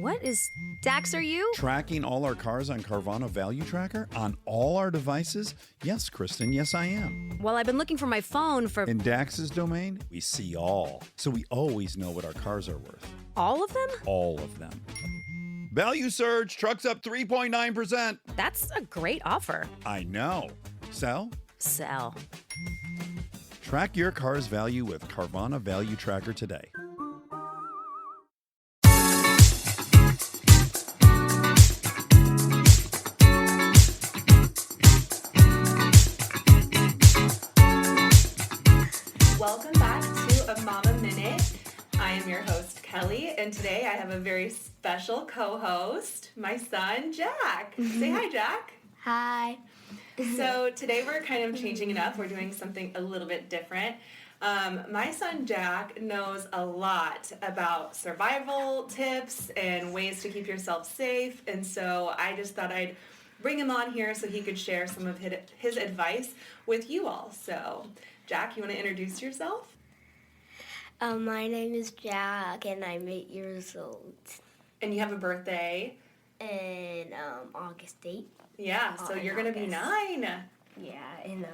What is... Dax, are you? Tracking all our cars on Carvana Value Tracker on all our devices? Yes, Kristen, yes, I am. Well, I've been looking for my phone for... In Dax's domain, we see all. So we always know what our cars are worth. All of them? All of them. Value surge, trucks up 3.9%. That's a great offer. I know. Sell? Sell. Track your car's value with Carvana Value Tracker today. Welcome back to A Mama Minute. I am your host, Kelly, and today I have a very special co-host, my son, Jack. Say hi, Jack. Hi. So today we're kind of changing it up. We're doing something a little bit different. My son, Jack, knows a lot about survival tips and ways to keep yourself safe, and so I just thought I'd bring him on here so he could share some of his advice with you all. So, Jack, you want to introduce yourself? My name is Jack, and I'm 8 years old. And you have a birthday? And August 8th. Yeah, so you're going to be 9. Yeah, in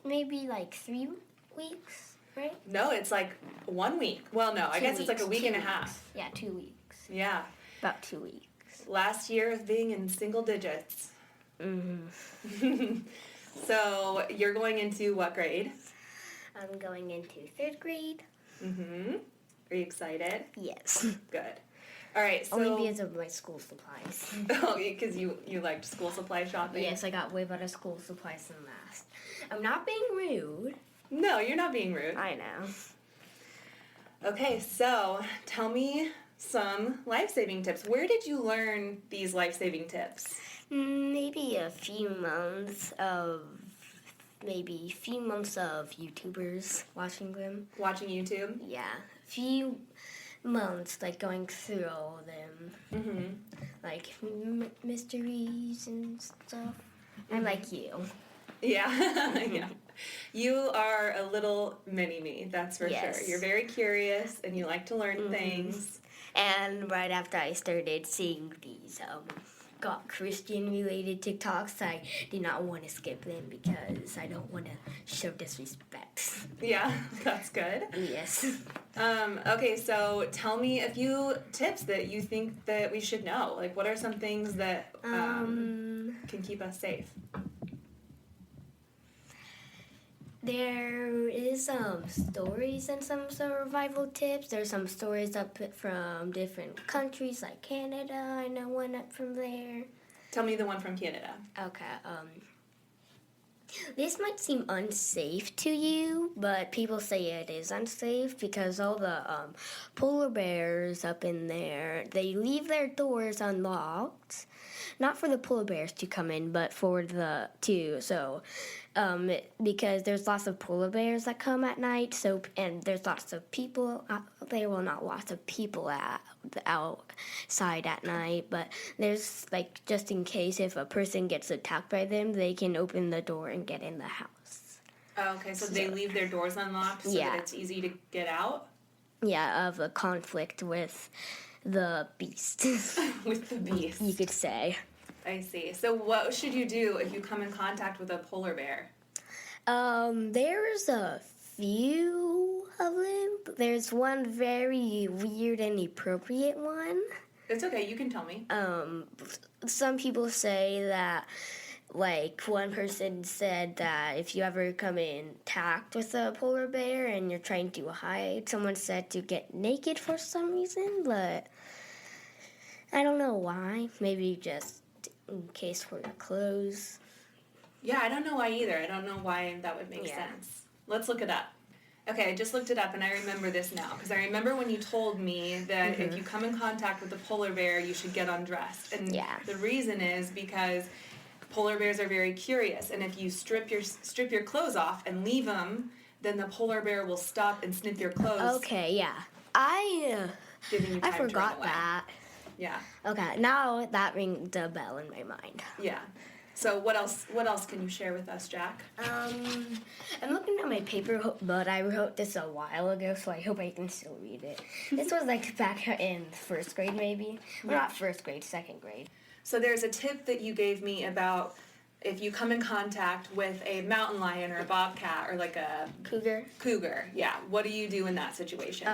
maybe like 3 weeks, right? No, it's like 1 week. Well, no, I guess it's like a week and a weeks. half. Yeah, 2 weeks. Yeah. About 2 weeks. Last year of being in single digits. Mm-hmm. So you're going into what grade? I'm going into 3rd grade. Mm-hmm. Are you excited? Yes. Good. All right, so... Only because of my school supplies. Oh, because you liked school supply shopping? Yes, I got way better school supplies than last. I'm not being rude. No, you're not being rude. I know. Okay, so tell me some life-saving tips. Where did you learn these life-saving tips? Maybe a few months of YouTubers watching them. Watching YouTube? Yeah, few months, like going through all of them. Mm-hmm. Like mysteries and stuff. I like you. Yeah, yeah. You are a little mini-me, that's for Yes. sure. You're very curious and you like to learn things. And right after I started seeing these got Christian-related TikToks, I did not want to skip them because I don't want to show disrespect. Yeah, that's good. Yes. Okay, so tell me a few tips that you think that we should know. Like, what are some things that can keep us safe? There is some stories and some survival tips. There's some stories up from different countries like Canada. I know one up from there. Tell me the one from Canada. Okay, this might seem unsafe to you, but people say it is unsafe because all the polar bears up in there, they leave their doors unlocked. Not for the polar bears to come in, but for because there's lots of polar bears that come at night, and there's lots of people out there. Well, not lots of people outside at night, but there's, like, just in case if a person gets attacked by them, they can open the door and get in the house. Oh, okay, so they leave their doors unlocked so that it's easy to get out? Yeah, of a conflict with the beast. With the beast. You could say. I see. So what should you do if you come in contact with a polar bear? There's a few of them. There's one very weird and inappropriate one. It's okay, you can tell me. Some people say that, like, one person said that if you ever come in contact with a polar bear and you're trying to hide, someone said to get naked for some reason, but I don't know why. Maybe just in case for your clothes. Yeah, I don't know why either. I don't know why that would make sense. Let's look it up. Okay, I just looked it up and I remember this now because I remember when you told me that if you come in contact with a polar bear, you should get undressed. And the reason is because polar bears are very curious, and if you strip your clothes off and leave them, then the polar bear will stop and sniff your clothes. Okay, yeah. I forgot that. Yeah. Okay, now that rings a bell in my mind. Yeah. So what else can you share with us, Jack? I'm looking at my paper, but I wrote this a while ago, so I hope I can still read it. This was like back in first grade, maybe. Well, not first grade, second grade. So there's a tip that you gave me about if you come in contact with a mountain lion or a bobcat or like a cougar, yeah, what do you do in that situation?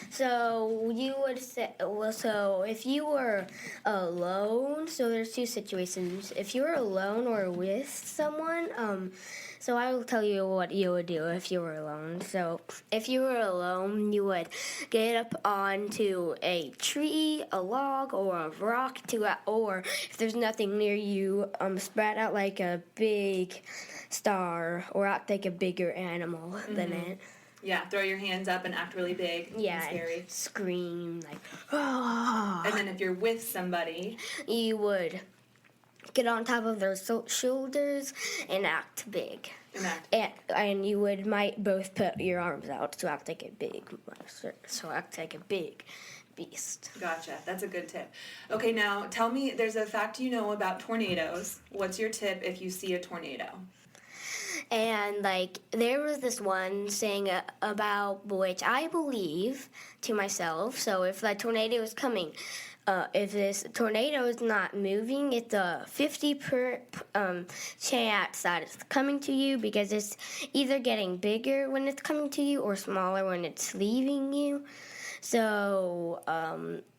So you would say, well, so if you were alone, so there's two situations. If you were alone or with someone, so I will tell you what you would do if you were alone. So if you were alone, you would get up onto a tree, a log, or a rock or if there's nothing near you, spread out like a big star or act like a bigger animal than it. Yeah, throw your hands up and act really big and scary. Scream like, ah. And then if you're with somebody, you would get on top of their shoulders and act big. And you might both put your arms out to act like a big monster, so act like a big beast. Gotcha. That's a good tip. Okay, now tell me, there's a fact you know about tornadoes. What's your tip if you see a tornado? And like there was this one saying about which I believe to myself. So if the tornado is coming, if this tornado is not moving, it's a 50% chance that it's coming to you because it's either getting bigger when it's coming to you or smaller when it's leaving you. So,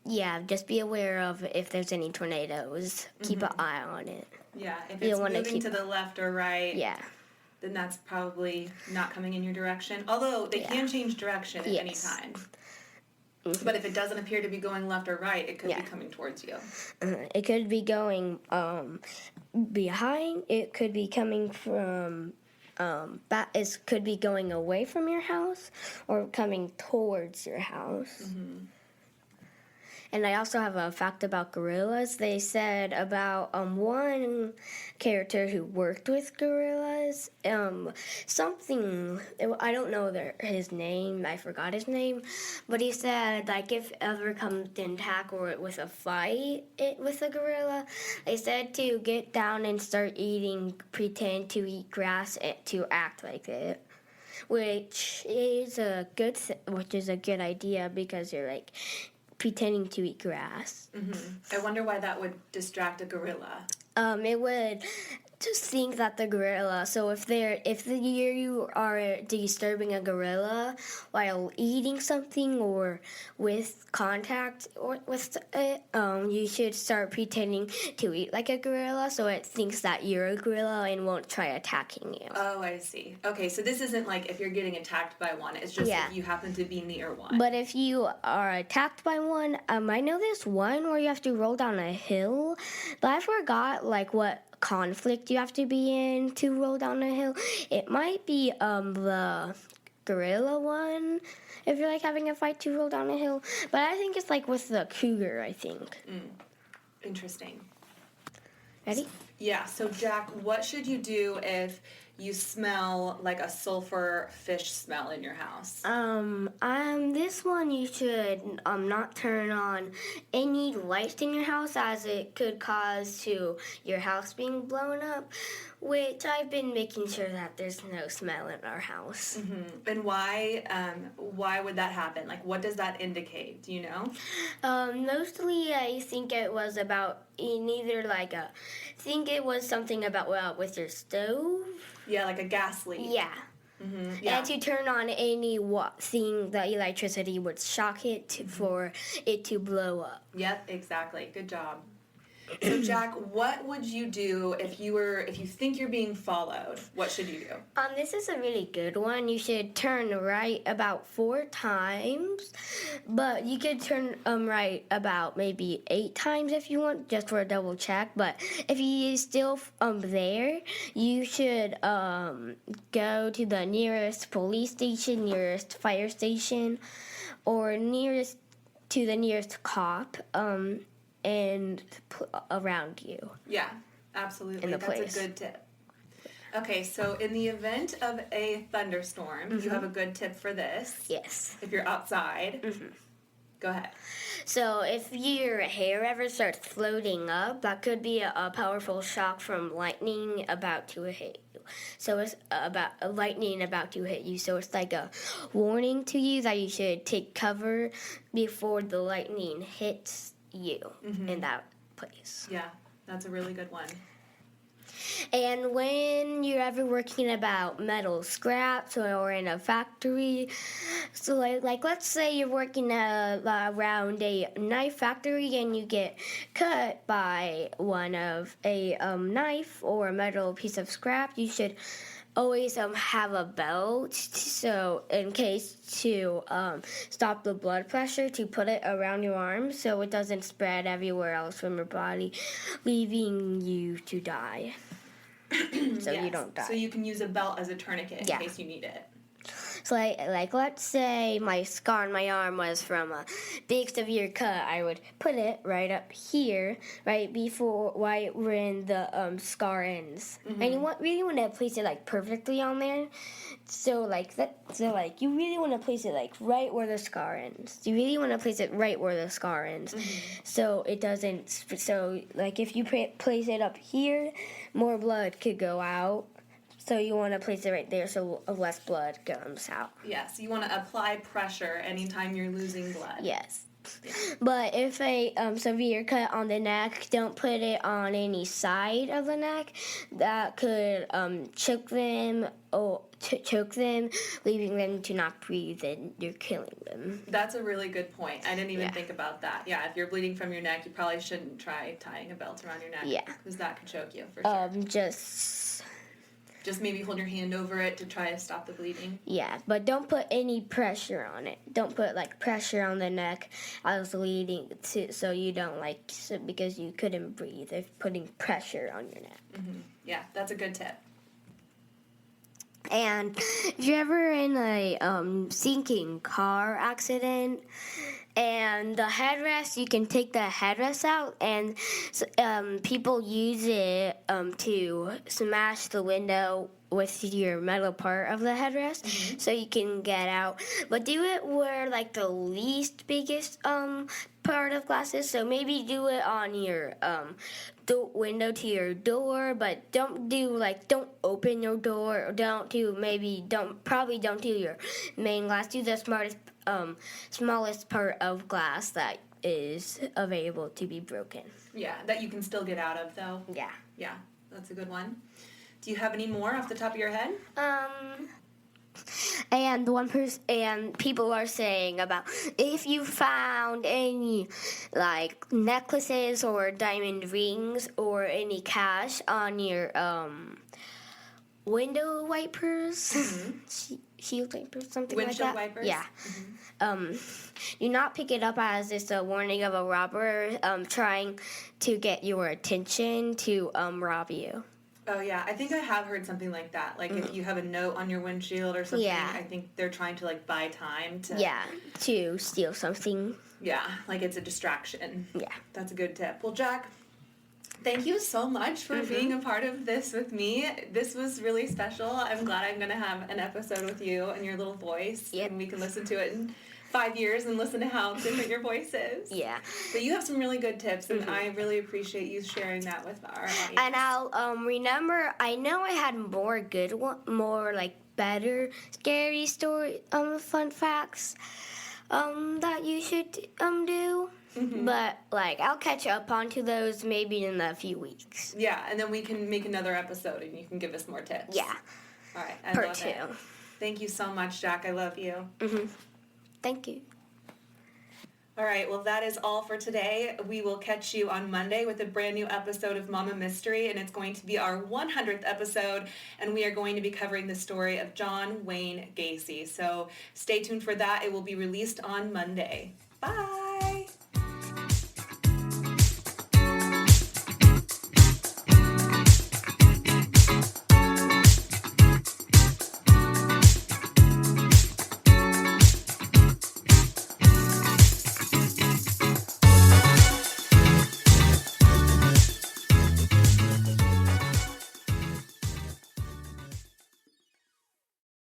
yeah, just be aware of if there's any tornadoes. Keep an eye on it. Yeah, if it's moving to the left or right, then that's probably not coming in your direction. Although they can change direction at any time. But if it doesn't appear to be going left or right, it could be coming towards you. It could be going behind. It could be coming from it could be going away from your house or coming towards your house. And I also have a fact about gorillas. They said about one character who worked with gorillas, something, I don't know his name, I forgot his name, but he said, like, if ever comes in attack or with a fight with a gorilla, they said to get down and start eating, pretend to eat grass to act like it. Which is a good idea because you're like pretending to eat grass. I wonder why that would distract a gorilla. It would just think that the gorilla. So if you are disturbing a gorilla while eating something or with contact or with it, you should start pretending to eat like a gorilla, so it thinks that you're a gorilla and won't try attacking you. Oh, I see. Okay, so this isn't like if you're getting attacked by one. It's just if you happen to be near one. But if you are attacked by one, I know there's one where you have to roll down a hill, but I forgot like what conflict you have to be in to roll down a hill. It might be the gorilla one if you're like having a fight to roll down a hill, but I think it's like with the cougar, I think. Interesting. Ready? Yeah, so Jack, what should you do if you smell like a sulfur fish smell in your house? This one you should not turn on any lights in your house, as it could cause to your house being blown up, which I've been making sure that there's no smell in our house. And why would that happen? Like, what does that indicate? Do you know? Mostly I think it was about I think it was something about with your stove. Yeah, like a gas leak. Yeah. And to turn on any thing, the electricity would shock it for it to blow up. Yep, exactly. Good job. So Jack, what would you do if you think you're being followed? What should you do? This is a really good one. You should turn right about 4 times, but you could turn right about maybe 8 times if you want, just for a double check. But if you're still there, you should go to the nearest police station, nearest fire station, or nearest cop. And around you. Yeah, absolutely. In the That's place. a good tip. Okay, so in the event of a thunderstorm, you have a good tip for this. Yes. If you're outside. Go ahead. So if your hair ever starts floating up, that could be a powerful shock from lightning about to hit you. So it's about lightning about to hit you. So it's like a warning to you that you should take cover before the lightning hits you in that place. Yeah, that's a really good one. And when you're ever working about metal scraps or in a factory, so like let's say you're working around a knife factory and you get cut by one of a knife or a metal piece of scrap, you should always have a belt, so in case to stop the blood pressure, to put it around your arm so it doesn't spread everywhere else from your body, leaving you to die. So you don't die. So you can use a belt as a tourniquet in case you need it. So like let's say my scar on my arm was from a big severe cut, I would put it right up here, right when the scar ends. And you really want to place it like perfectly on there. So you really want to place it like right where the scar ends. You really want to place it right where the scar ends. So it doesn't, so like if you place it up here, more blood could go out. So you want to place it right there so less blood comes out. Yes, you want to apply pressure anytime you're losing blood. Yes. But if a severe cut on the neck, don't put it on any side of the neck. That could choke them, leaving them to not breathe, and you're killing them. That's a really good point. I didn't even think about that. Yeah, if you're bleeding from your neck, you probably shouldn't try tying a belt around your neck. Yeah. Because that could choke you, for sure. Just maybe hold your hand over it to try to stop the bleeding. Yeah, but don't put any pressure on it. Don't put like pressure on the neck as leading to, so you don't because you couldn't breathe if putting pressure on your neck. Yeah, that's a good tip. And if you're ever in a sinking car accident, and the headrest, you can take the headrest out, and people use it to smash the window with your metal part of the headrest, so you can get out. But do it where like the least biggest part of glass is. So maybe do it on your window to your door, but don't open your door. Or don't do your main glass. Do the smallest part of glass that is available to be broken. Yeah, that you can still get out of, though. Yeah. Yeah, that's a good one. Do you have any more off the top of your head? And people are saying about if you found any like necklaces or diamond rings or any cash on your window wipers, shield wipers, something Windshield like that. wipers? Yeah. Do not pick it up as it's a warning of a robber trying to get your attention to rob you. Oh, yeah. I think I have heard something like that. Like, if you have a note on your windshield or something, I think they're trying to, buy time to... Yeah, to steal something. Yeah, like it's a distraction. Yeah. That's a good tip. Well, Jack, thank you so much for being a part of this with me. This was really special. I'm glad I'm going to have an episode with you and your little voice. Yep. And we can listen to it in 5 years and listen to how different your voice is. Yeah. But you have some really good tips, and I really appreciate you sharing that with our audience. And I'll remember, I know I had better scary story fun facts that you should do. But I'll catch up onto those maybe in a few weeks. Yeah, and then we can make another episode and you can give us more tips. Yeah. All right. I Part love 2. it. Thank you so much, Jack. I love you. Thank you. All right, well, that is all for today. We will catch you on Monday with a brand new episode of Mama Mystery, and it's going to be our 100th episode, and we are going to be covering the story of John Wayne Gacy. So stay tuned for that. It will be released on Monday. Bye.